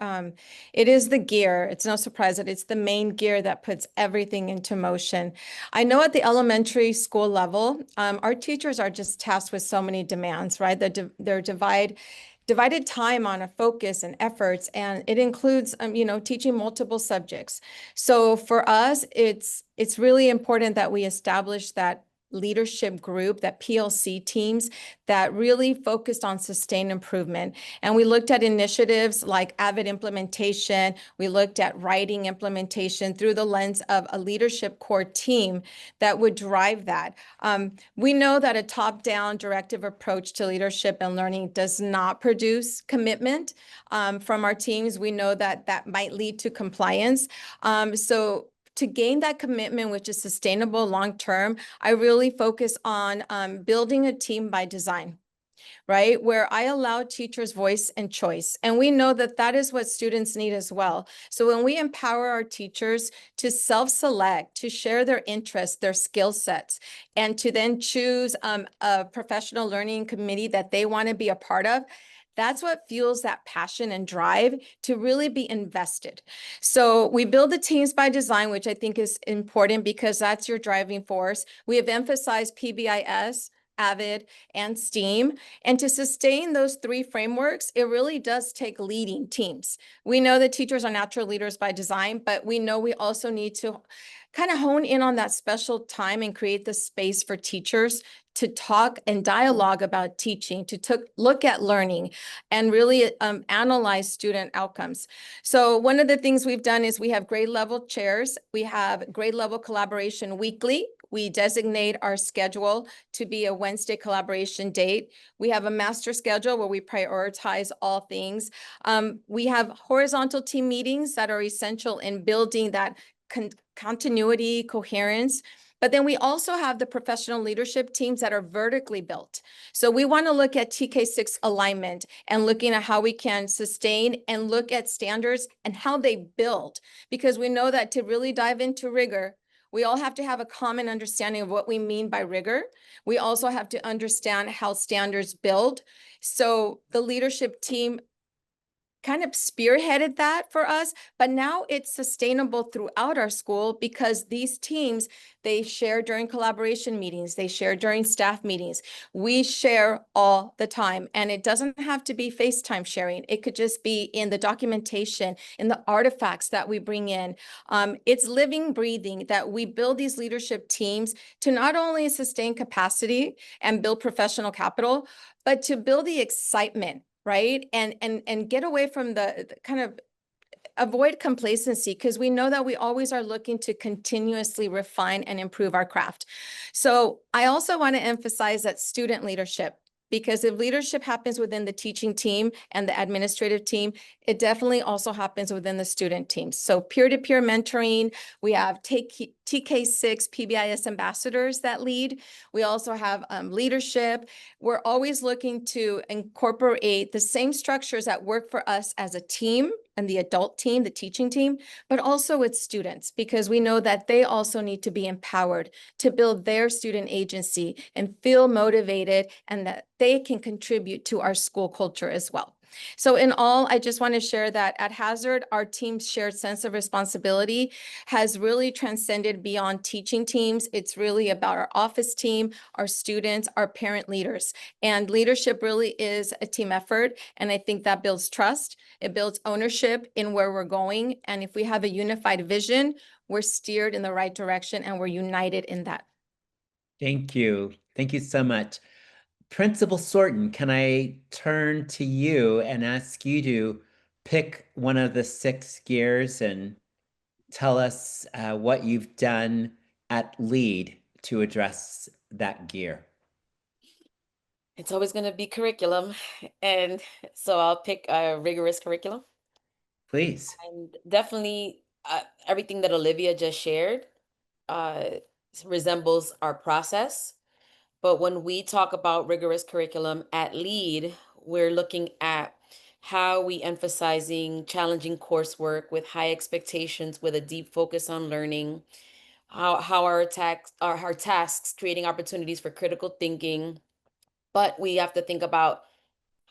it is the gear. It's no surprise that it's the main gear that puts everything into motion. I know at the elementary school level, our teachers are just tasked with so many demands, right? They're divided time on a focus and efforts, and it includes, teaching multiple subjects. So for us, it's really important that we establish that leadership group, that PLC teams that really focused on sustained improvement. And we looked at initiatives like AVID implementation. We looked at writing implementation through the lens of a leadership core team that would drive that. We know that a top-down directive approach to leadership and learning does not produce commitment from our teams. We know that that might lead to compliance. So to gain that commitment, which is sustainable long-term, I really focus on building a team by design, right? Where I allow teachers voice and choice. And we know that that is what students need as well. So when we empower our teachers to self-select, to share their interests, their skill sets, and to then choose a professional learning committee that they want to be a part of, that's what fuels that passion and drive to really be invested. So we build the teams by design, which I think is important because that's your driving force. We have emphasized PBIS, AVID, and STEAM. And to sustain those 3 frameworks, it really does take leading teams. We know that teachers are natural leaders by design, but we know we also need to kind of hone in on that special time and create the space for teachers to talk and dialogue about teaching, to look at learning and really analyze student outcomes. So one of the things we've done is we have grade level chairs. We have grade level collaboration weekly. We designate our schedule to be a Wednesday collaboration date. We have a master schedule where we prioritize all things. We have horizontal team meetings that are essential in building that continuity, coherence. But then we also have the professional leadership teams that are vertically built. So we want to look at TK6 alignment and looking at how we can sustain and look at standards and how they build, because we know that to really dive into rigor, we all have to have a common understanding of what we mean by rigor. We also have to understand how standards build. So the leadership team kind of spearheaded that for us, but now it's sustainable throughout our school because these teams, they share during collaboration meetings, they share during staff meetings. We share all the time, and it doesn't have to be FaceTime sharing. It could just be in the documentation, in the artifacts that we bring in. It's living, breathing that we build these leadership teams to not only sustain capacity and build professional capital, but to build the excitement, right? And get away from the kind of avoid complacency, because we know that we always are looking to continuously refine and improve our craft. So I also want to emphasize that student leadership, because if leadership happens within the teaching team and the administrative team, it definitely also happens within the student teams. So peer-to-peer mentoring, we have TK6 PBIS ambassadors that lead. We also have leadership. We're always looking to incorporate the same structures that work for us as a team and the adult team, the teaching team, but also with students, because we know that they also need to be empowered to build their student agency and feel motivated and that they can contribute to our school culture as well. So in all, I just want to share that at Hazard, our team's shared sense of responsibility has really transcended beyond teaching teams. It's really about our office team, our students, our parent leaders. And leadership really is a team effort. And I think that builds trust. It builds ownership in where we're going. And if we have a unified vision, we're steered in the right direction and we're united in that. Thank you. Thank you so much. Principal Sorton, can I turn to you and ask you to pick one of the 6 gears and tell us what you've done at LEAD to address that gear? It's always going to be curriculum. And so I'll pick a rigorous curriculum. Please. And definitely everything that Olivia just shared uh, resembles our process. But when we talk about rigorous curriculum at LEAD, we're looking at how we emphasizing challenging coursework with high expectations, with a deep focus on learning, how our tasks creating opportunities for critical thinking. But we have to think about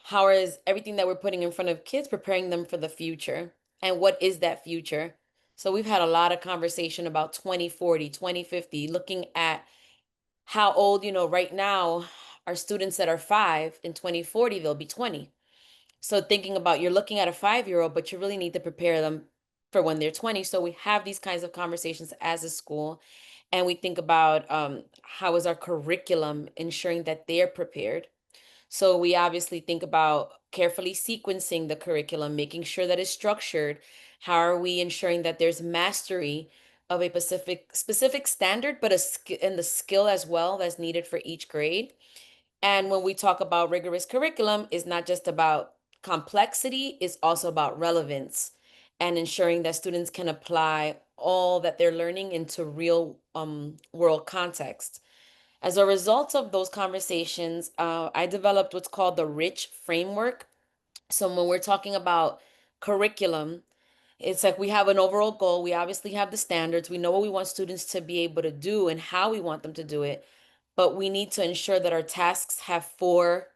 how is everything that we're putting in front of kids preparing them for the future, and what is that future. So we've had a lot of conversation about 2040, 2050, looking at how old, right now, our students that are 5 in 2040, they'll be 20. So thinking about, you're looking at a 5-year-old, but you really need to prepare them for when they're 20. So we have these kinds of conversations as a school, and we think about how is our curriculum ensuring that they're prepared. So we obviously think about carefully sequencing the curriculum, making sure that it's structured. How are we ensuring that there's mastery of a specific standard, but and the skill as well that's needed for each grade? And when we talk about rigorous curriculum, it's not just about complexity, it's also about relevance and ensuring that students can apply all that they're learning into real world context. As a result of those conversations, I developed what's called the RICH framework. So when we're talking about curriculum, it's like we have an overall goal. We obviously have the standards. We know what we want students to be able to do and how we want them to do it. But we need to ensure that our tasks have 4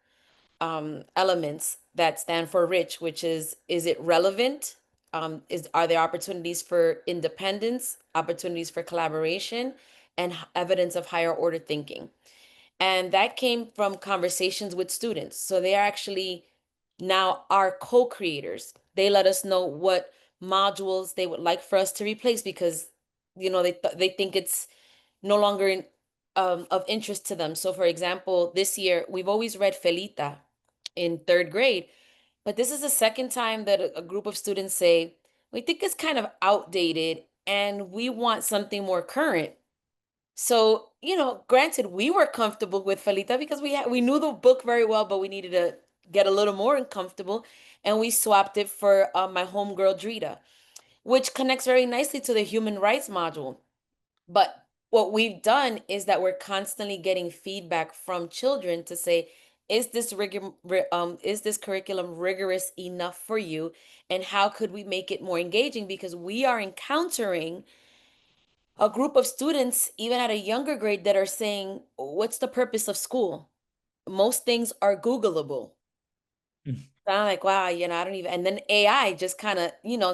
elements that stand for RICH, which is it relevant? Are there opportunities for independence, opportunities for collaboration, and evidence of higher order thinking? And that came from conversations with students. So they are actually now our co-creators. They let us know what modules they would like for us to replace because, they think it's no longer of interest to them. So for example, this year, we've always read Felita in 3rd grade, but this is the second time that a group of students say, we think it's kind of outdated and we want something more current. So, granted, we were comfortable with Felita because we knew the book very well, but we needed to get a little more uncomfortable, and we swapped it for my homegirl Drita, which connects very nicely to the human rights module. But what we've done is that we're constantly getting feedback from children to say, is this curriculum rigorous enough for you, and how could we make it more engaging? Because we are encountering a group of students, even at a younger grade, that are saying, what's the purpose of school? Most things are Googleable. Mm. I'm like, wow, I don't even, and then AI just kind of,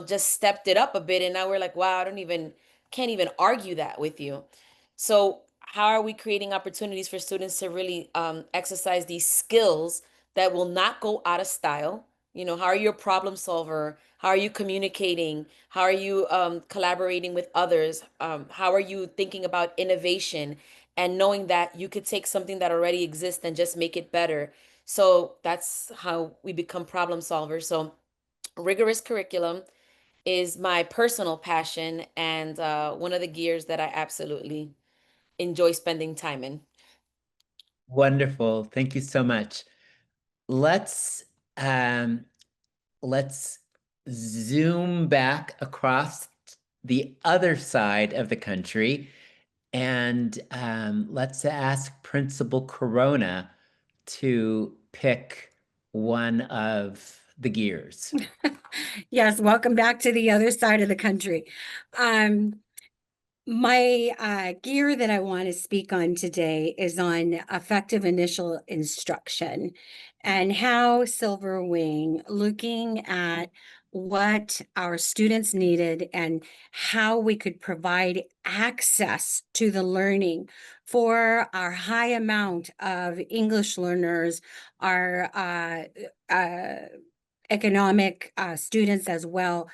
just stepped it up a bit. And now we're like, wow, can't even argue that with you. So how are we creating opportunities for students to really exercise these skills that will not go out of style? How are you a problem solver? How are you communicating? How are you collaborating with others? How are you thinking about innovation and knowing that you could take something that already exists and just make it better? So that's how we become problem solvers. So rigorous curriculum is my personal passion and one of the gears that I absolutely enjoy spending time in. Wonderful. Thank you so much. Let's um, let's zoom back across the other side of the country, and let's ask Principal Corona to pick one of the gears. Yes, welcome back to the other side of the country. My gear that I want to speak on today is on effective initial instruction and how Silver Wing, looking at what our students needed and how we could provide access to the learning for our high amount of English learners, our economic students as well.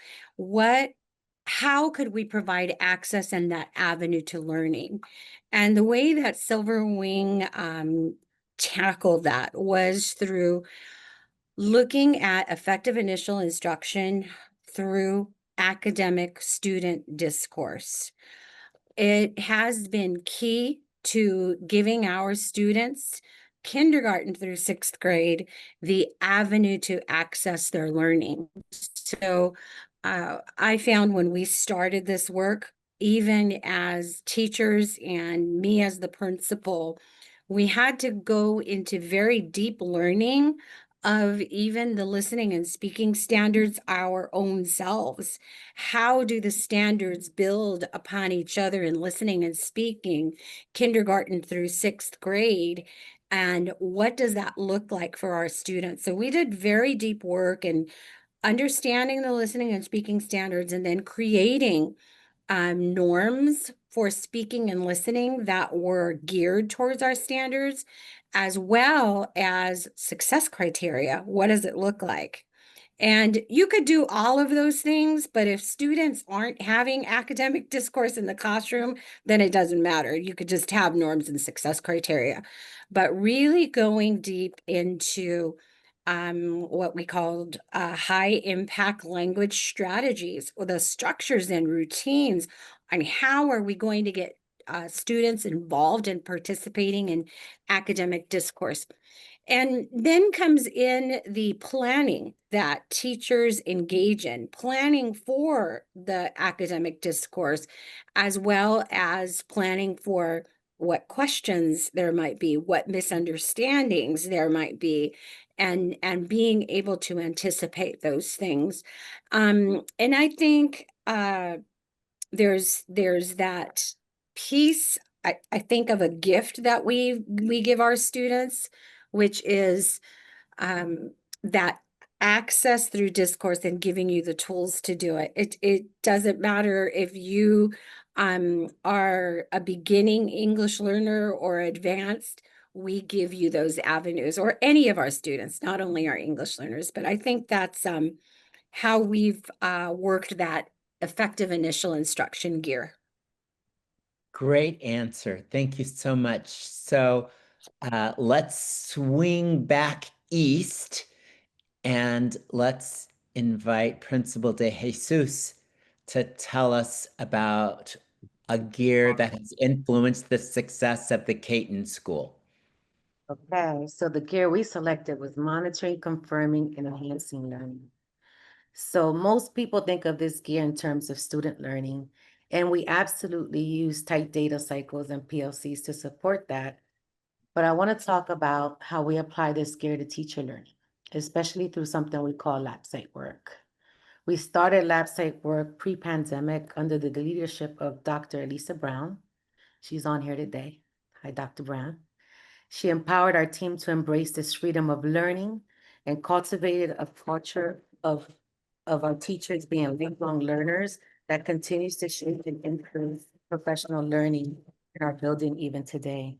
How could we provide access and that avenue to learning? And the way that Silver Wing tackled that was through looking at effective initial instruction through academic student discourse. It has been key to giving our students, kindergarten through sixth grade, the avenue to access their learning. So I found when we started this work, even as teachers and me as the principal, we had to go into very deep learning of even the listening and speaking standards our own selves. How do the standards build upon each other in listening and speaking, kindergarten through sixth grade? And what does that look like for our students? So we did very deep work in understanding the listening and speaking standards and then creating norms for speaking and listening that were geared towards our standards, as well as success criteria. What does it look like? And you could do all of those things, but if students aren't having academic discourse in the classroom, then it doesn't matter. You could just have norms and success criteria. But really going deep into what we called high impact language strategies, or the structures and routines, and how are we going to get students involved in participating in academic discourse. And then comes in the planning that teachers engage in, planning for the academic discourse, as well as planning for what questions there might be, what misunderstandings there might be, and being able to anticipate those things. And I think there's that piece. I think of a gift that we give our students, which is that access through discourse and giving you the tools to do it. It doesn't matter if you are a beginning English learner or advanced. We give you those avenues, or any of our students, not only our English learners. But I think that's how we've worked that effective initial instruction gear. Great answer. Thank you so much. So let's swing back east and let's invite Principal De Jesus to tell us about a gear that has influenced the success of the Caton School. Okay, so the gear we selected was monitoring, confirming, and enhancing learning. So most people think of this gear in terms of student learning, and we absolutely use tight data cycles and PLCs to support that. But I want to talk about how we apply this gear to teacher learning, especially through something we call lab site work. We started lab site work pre-pandemic under the leadership of Dr. Elisa Brown. She's on here today. Hi, Dr. Brown. She empowered our team to embrace this freedom of learning and cultivated a culture of our teachers being lifelong learners that continues to shape and improve professional learning in our building even today.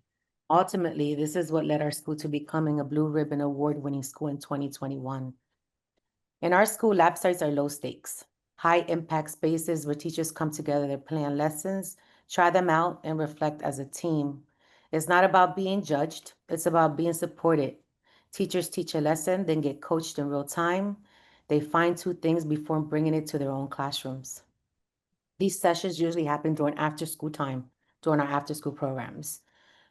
Ultimately, this is what led our school to becoming a Blue Ribbon Award-winning school in 2021. In our school, lab sites are low stakes, high impact spaces where teachers come together to plan lessons, try them out, and reflect as a team. It's not about being judged, it's about being supported. Teachers teach a lesson, then get coached in real time. They fine-tune things before bringing it to their own classrooms. These sessions usually happen during after-school time, during our after-school programs,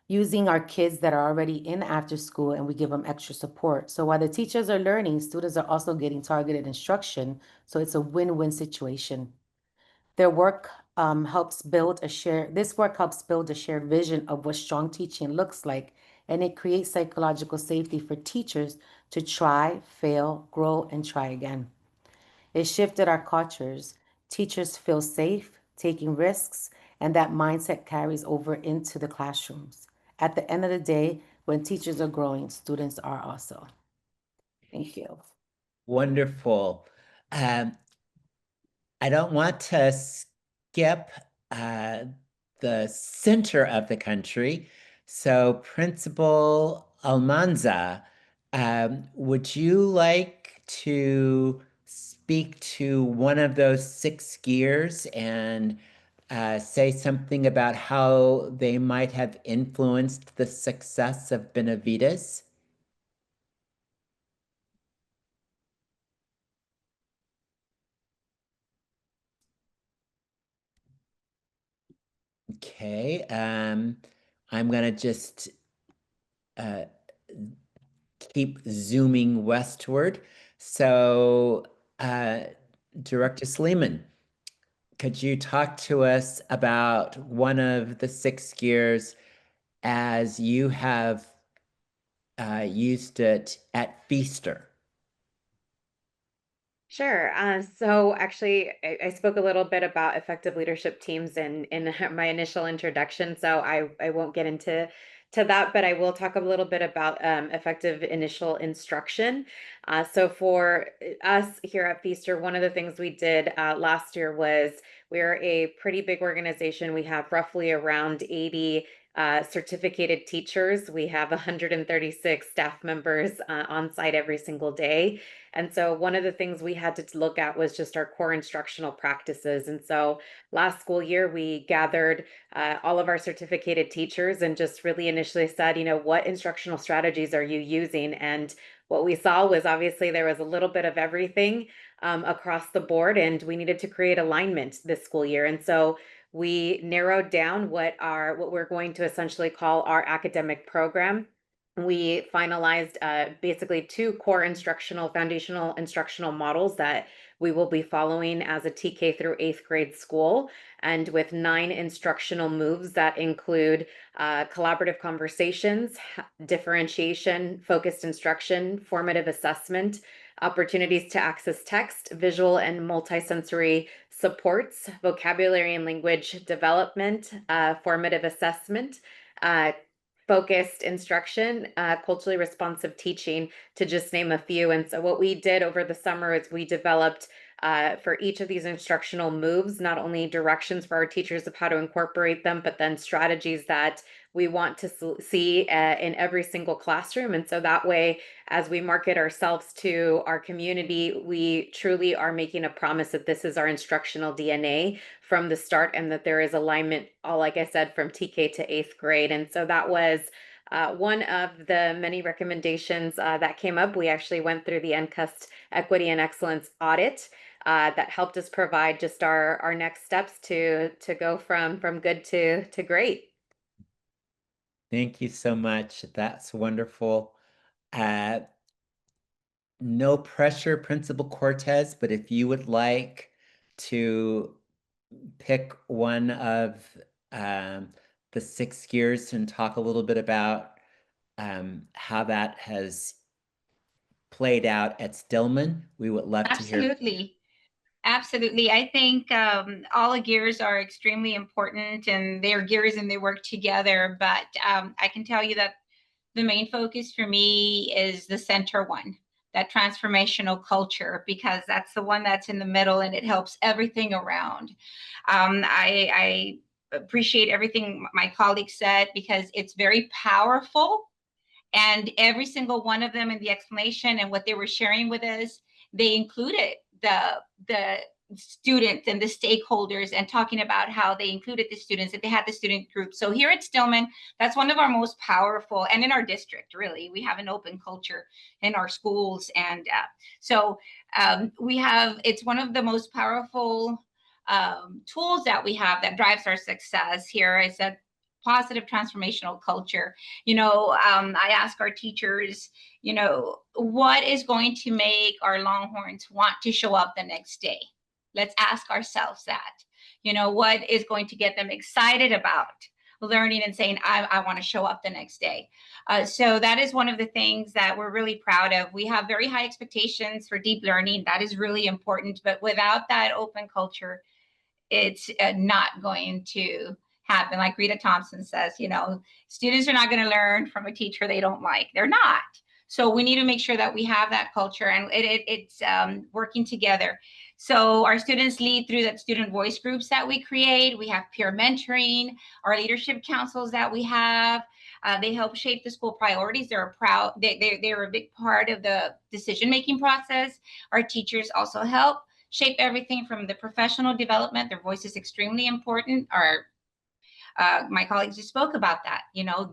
using our kids that are already in after school, and we give them extra support. So while the teachers are learning, students are also getting targeted instruction. So it's a win-win situation. Their work helps build a shared vision of what strong teaching looks like, and it creates psychological safety for teachers to try, fail, grow, and try again. It shifted our cultures. Teachers feel safe taking risks, and that mindset carries over into the classrooms. At the end of the day, when teachers are growing, students are also. Thank you. Wonderful. Um, I don't want to skip the center of the country. So, Principal Almanza, would you like to speak to one of those 6 gears and say something about how they might have influenced the success of Benavides? Okay, I'm gonna just keep zooming westward. So, Director Sleeman, could you talk to us about one of the 6 gears as you have used it at Feaster? Sure. So actually, I spoke a little bit about effective leadership teams in my initial introduction. So I won't get into that, but I will talk a little bit about effective initial instruction. So for us here at Feaster, one of the things we did last year was we're a pretty big organization. We have roughly around 80 certificated teachers. We have 136 staff members on site every single day. And so one of the things we had to look at was just our core instructional practices. And so last school year, we gathered all of our certificated teachers and just really initially said, what instructional strategies are you using? And what we saw was obviously there was a little bit of everything across the board, and we needed to create alignment this school year. And so we narrowed down what we're going to essentially call our academic program. We finalized basically 2 core foundational instructional models that we will be following as a TK through 8th grade school, and with 9 instructional moves that include collaborative conversations, differentiation, focused instruction, formative assessment, opportunities to access text, visual and multisensory supports, vocabulary and language development, formative assessment, focused instruction, culturally responsive teaching, to just name a few. And so what we did over the summer is we developed for each of these instructional moves, not only directions for our teachers of how to incorporate them, but then strategies that we want to see in every single classroom. And so that way, as we market ourselves to our community, we truly are making a promise that this is our instructional DNA from the start, and that there is alignment, all like I said, from TK to 8th grade. And so that was one of the many recommendations that came up. We actually went through the NCUST Equity and Excellence audit that helped us provide just our next steps to go from good to great. Thank you so much. That's wonderful. No pressure, Principal Cortez, but if you would like to pick one of the 6 gears and talk a little bit about how that has played out at Stillman, we would love to hear. Absolutely. I think all the gears are extremely important, and they're gears and they work together. But I can tell you that the main focus for me is the center one, that transformational culture, because that's the one that's in the middle and it helps everything around. I appreciate everything my colleagues said, because it's very powerful. And every single one of them in the explanation and what they were sharing with us, they included the students and the stakeholders, and talking about how they included the students, that they had the student group. So here at Stillman, that's one of our most powerful, and in our district, really, we have an open culture in our schools. And it's one of the most powerful tools that we have that drives our success here. I said positive transformational culture. I ask our teachers, what is going to make our Longhorns want to show up the next day? Let's ask ourselves that. What is going to get them excited about learning and saying, I want to show up the next day? So that is one of the things that we're really proud of. We have very high expectations for deep learning. That is really important. But without that open culture, it's not going to happen. Like Rita Thompson says, students are not going to learn from a teacher they don't like. They're not. So we need to make sure that we have that culture, and it's working together. So our students lead through that student voice groups that we create. We have peer mentoring, our leadership councils that we have. They help shape the school priorities. They're a big part of the decision-making process. Our teachers also help shape everything from the professional development. Their voice is extremely important. My colleagues just spoke about that.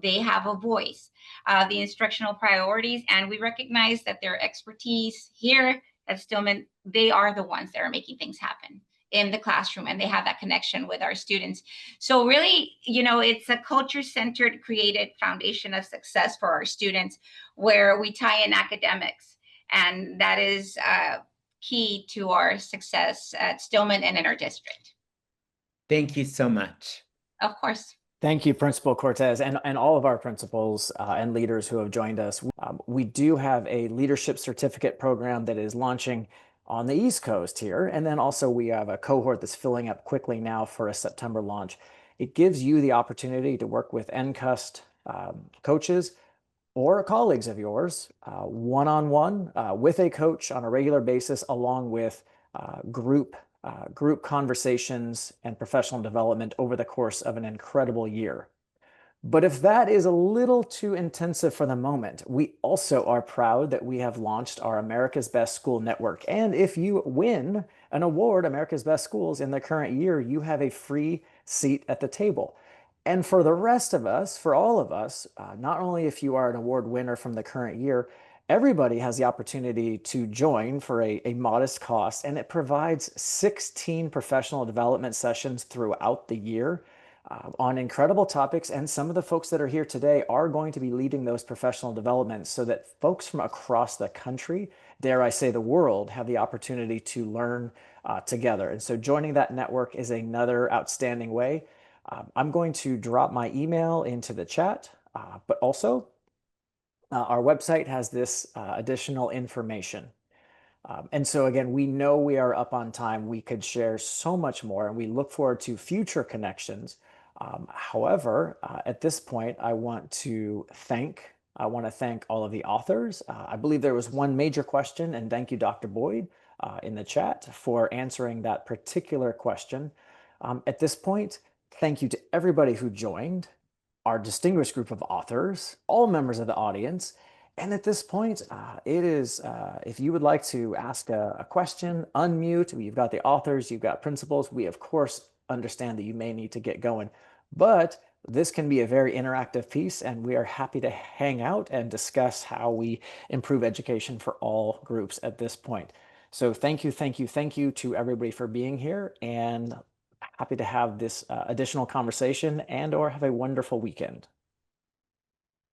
They have a voice, the instructional priorities, and we recognize that their expertise here at Stillman, they are the ones that are making things happen in the classroom, and they have that connection with our students. So really, it's a culture-centered, created foundation of success for our students, where we tie in academics, and that is key to our success at Stillman and in our district. Thank you so much. Of course. Thank you, Principal Cortez, and all of our principals and leaders who have joined us. We do have a leadership certificate program that is launching on the East Coast here. And then also we have a cohort that's filling up quickly now for a September launch. It gives you the opportunity to work with NCUST coaches or colleagues of yours one-on-one with a coach on a regular basis, along with group conversations and professional development over the course of an incredible year. But if that is a little too intensive for the moment, we also are proud that we have launched our America's Best School Network. And if you win an award, America's Best Schools, in the current year, you have a free seat at the table. And for the rest of us, for all of us, not only if you are an award winner from the current year, everybody has the opportunity to join for a modest cost, and it provides 16 professional development sessions throughout the year on incredible topics. And some of the folks that are here today are going to be leading those professional developments so that folks from across the country, dare I say the world, have the opportunity to learn together. And so joining that network is another outstanding way. I'm going to drop my email into the chat, but also our website has this additional information. And so again, we know we are up on time. We could share so much more, and we look forward to future connections. However, at this point, I want to thank all of the authors. I believe there was one major question, and thank you, Dr. Boyd, in the chat for answering that particular question. At this point, thank you to everybody who joined, our distinguished group of authors, all members of the audience. And at this point, if you would like to ask a question, unmute. You've got the authors, you've got principals. We, of course, understand that you may need to get going, but this can be a very interactive piece, and we are happy to hang out and discuss how we improve education for all groups at this point. So thank you to everybody for being here, and happy to have this additional conversation, and or have a wonderful weekend.